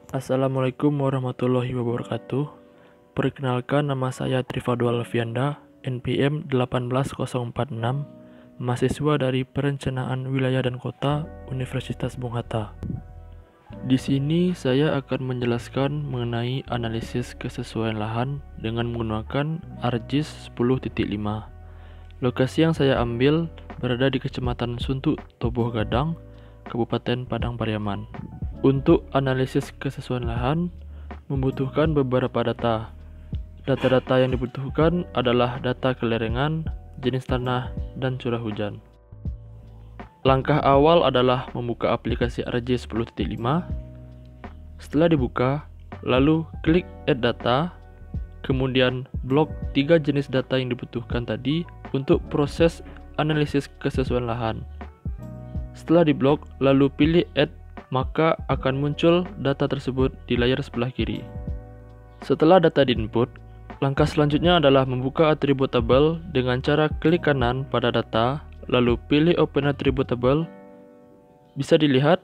Assalamualaikum warahmatullahi wabarakatuh. Perkenalkan, nama saya Trifadul Alfianda, NPM 18046, mahasiswa dari Perencanaan Wilayah dan Kota Universitas Bung Hatta. Di sini saya akan menjelaskan mengenai analisis kesesuaian lahan dengan menggunakan ArcGIS 10.5. Lokasi yang saya ambil berada di Kecamatan Suntuk, Toboh Gadang, Kabupaten Padang Pariaman. Untuk analisis kesesuaian lahan membutuhkan beberapa data. Data-data yang dibutuhkan adalah data kelerengan, jenis tanah, dan curah hujan. Langkah awal adalah membuka aplikasi ArcGIS 10.5. Setelah dibuka, lalu klik Add Data, kemudian blok 3 jenis data yang dibutuhkan tadi untuk proses analisis kesesuaian lahan. Setelah diblok, lalu pilih Add, maka akan muncul data tersebut di layar sebelah kiri. Setelah data diinput, langkah selanjutnya adalah membuka atribut tabel dengan cara klik kanan pada data, lalu pilih Open Attribute Table. Bisa dilihat,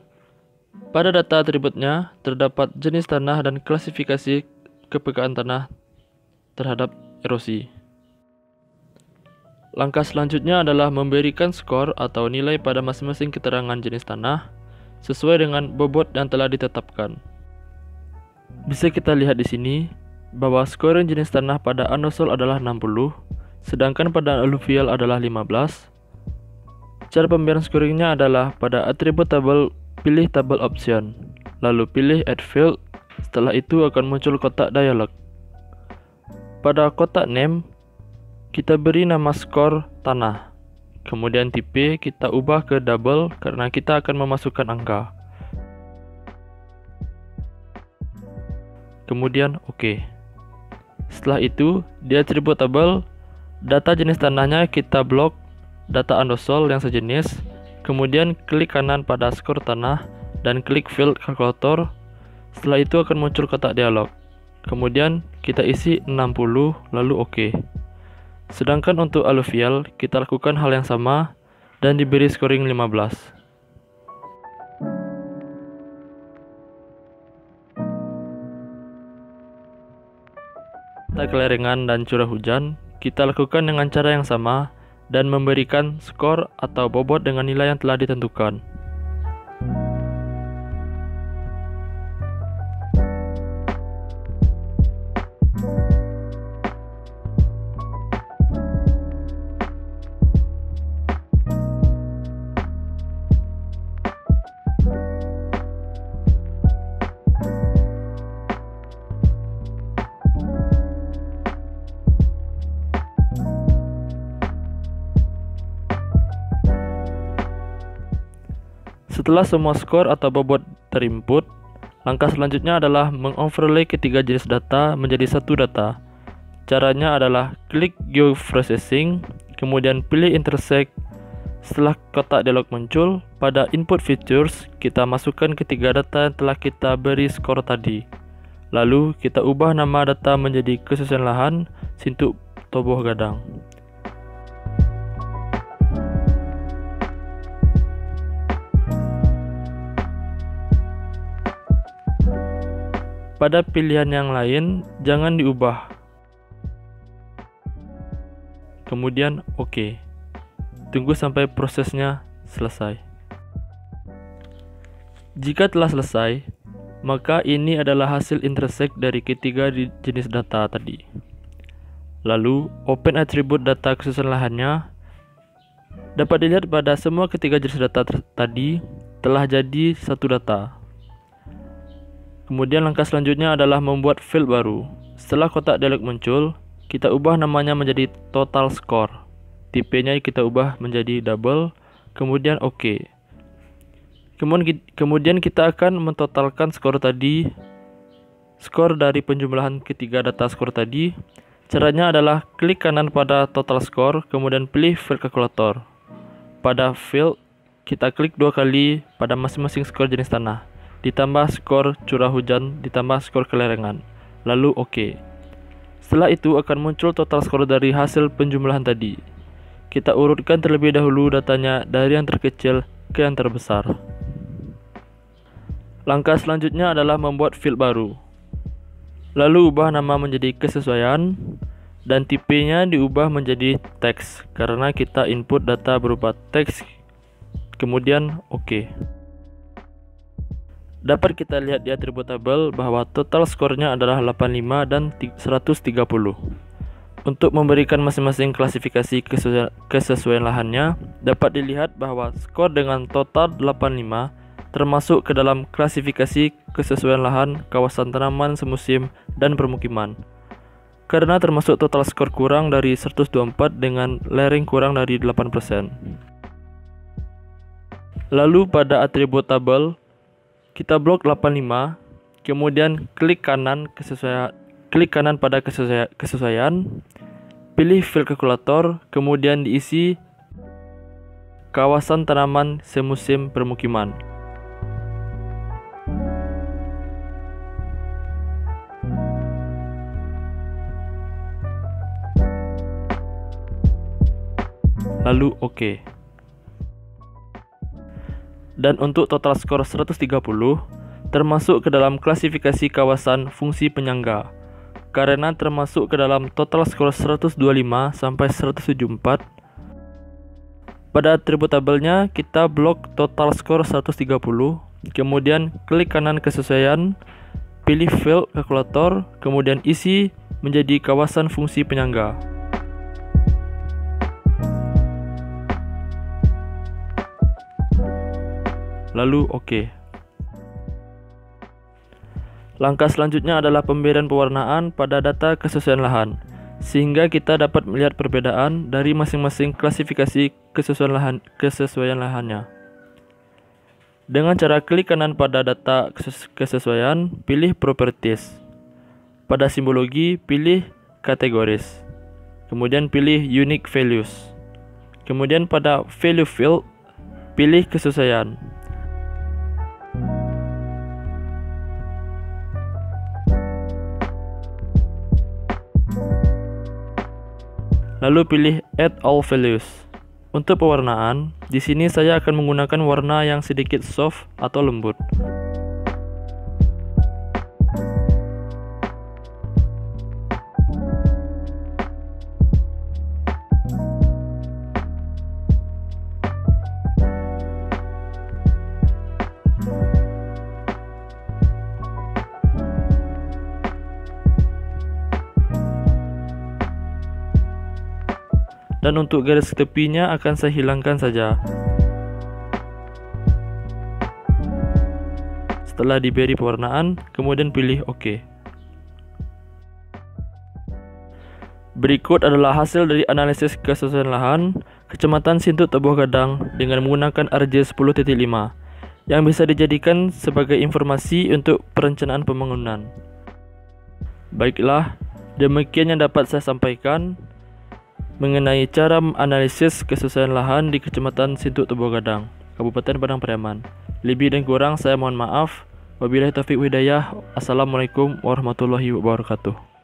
pada data atributnya terdapat jenis tanah dan klasifikasi kepekaan tanah terhadap erosi. Langkah selanjutnya adalah memberikan skor atau nilai pada masing-masing keterangan jenis tanah sesuai dengan bobot yang telah ditetapkan. Bisa kita lihat di sini bahwa scoring jenis tanah pada anosol adalah 60, sedangkan pada aluvial adalah 15. Cara pemberian scoringnya adalah pada atribut tabel, pilih tabel option, lalu pilih add field. Setelah itu akan muncul kotak dialog. Pada kotak name, kita beri nama skor tanah. Kemudian tipe kita ubah ke double karena kita akan memasukkan angka. Kemudian OK. Setelah itu, di atribut tabel, data jenis tanahnya kita blok data andosol yang sejenis, kemudian klik kanan pada skor tanah dan klik field kalkulator. Setelah itu akan muncul kotak dialog. Kemudian kita isi 60 lalu OK. Sedangkan untuk aluvial, kita lakukan hal yang sama dan diberi scoring 15. Data kelerengan dan curah hujan, kita lakukan dengan cara yang sama dan memberikan skor atau bobot dengan nilai yang telah ditentukan. Setelah semua skor atau bobot terinput, langkah selanjutnya adalah mengoverlay ketiga jenis data menjadi satu data. Caranya adalah klik Geoprocessing, kemudian pilih Intersect. Setelah kotak dialog muncul, pada Input Features, kita masukkan ketiga data yang telah kita beri skor tadi. Lalu, kita ubah nama data menjadi kesesuaian lahan Suntuk Toboh Gadang. Pada pilihan yang lain, jangan diubah. Kemudian OK. Tunggu sampai prosesnya selesai. Jika telah selesai, maka ini adalah hasil intersect dari ketiga jenis data tadi. Lalu, open atribut data kesesuaian lahannya. Dapat dilihat pada semua ketiga jenis data tadi telah jadi satu data. Kemudian langkah selanjutnya adalah membuat field baru. Setelah kotak dialog muncul, kita ubah namanya menjadi total score. Tipenya kita ubah menjadi double, kemudian OK. Kemudian kita akan mentotalkan skor tadi, skor dari penjumlahan ketiga data skor tadi. Caranya adalah klik kanan pada total score, kemudian pilih field calculator. Pada field, kita klik 2 kali pada masing-masing skor jenis tanah, ditambah skor curah hujan, ditambah skor kelerengan, lalu OK. Setelah itu akan muncul total skor dari hasil penjumlahan tadi. Kita urutkan terlebih dahulu datanya dari yang terkecil ke yang terbesar. Langkah selanjutnya adalah membuat field baru. Lalu ubah nama menjadi kesesuaian dan tipenya diubah menjadi teks karena kita input data berupa teks, kemudian OK. Dapat kita lihat di atribut tabel bahwa total skornya adalah 85 dan 130. Untuk memberikan masing-masing klasifikasi kesesuaian lahannya, dapat dilihat bahwa skor dengan total 85 termasuk ke dalam klasifikasi kesesuaian lahan, kawasan tanaman semusim, dan permukiman. Karena termasuk total skor kurang dari 124 dengan layering kurang dari 8%. Lalu pada atribut tabel, kita blok 85, kemudian klik kanan pada kesesuaian, pilih field kalkulator, kemudian diisi kawasan tanaman semusim permukiman. Lalu OK. Dan untuk total skor 130 termasuk ke dalam klasifikasi kawasan fungsi penyangga karena termasuk ke dalam total skor 125 sampai 174. Pada atribut tabelnya kita blok total skor 130, kemudian klik kanan kesesuaian, pilih field kalkulator, kemudian isi menjadi kawasan fungsi penyangga. Lalu OK. Langkah selanjutnya adalah pemberian pewarnaan pada data kesesuaian lahan, sehingga kita dapat melihat perbedaan dari masing-masing klasifikasi kesesuaian lahannya. Dengan cara klik kanan pada data kesesuaian, pilih Properties. Pada simbologi, pilih Categories. Kemudian pilih Unique Values. Kemudian pada Value Field, pilih kesesuaian. Lalu pilih Add All Values. Untuk pewarnaan, di sini saya akan menggunakan warna yang sedikit soft atau lembut. Dan untuk garis tepinya akan saya hilangkan saja. Setelah diberi pewarnaan, kemudian pilih OK. Berikut adalah hasil dari analisis kesesuaian lahan Kecamatan Sintu Teboh Gadang dengan menggunakan RJ 10.5 yang bisa dijadikan sebagai informasi untuk perencanaan pembangunan. Baiklah, demikian yang dapat saya sampaikan mengenai cara analisis kesesuaian lahan di Kecamatan Sintu Teboh Gadang, Kabupaten Padang Pariaman. Lebih dan kurang saya mohon maaf. Wabillahi taufiq wal hidayah. Assalamualaikum warahmatullahi wabarakatuh.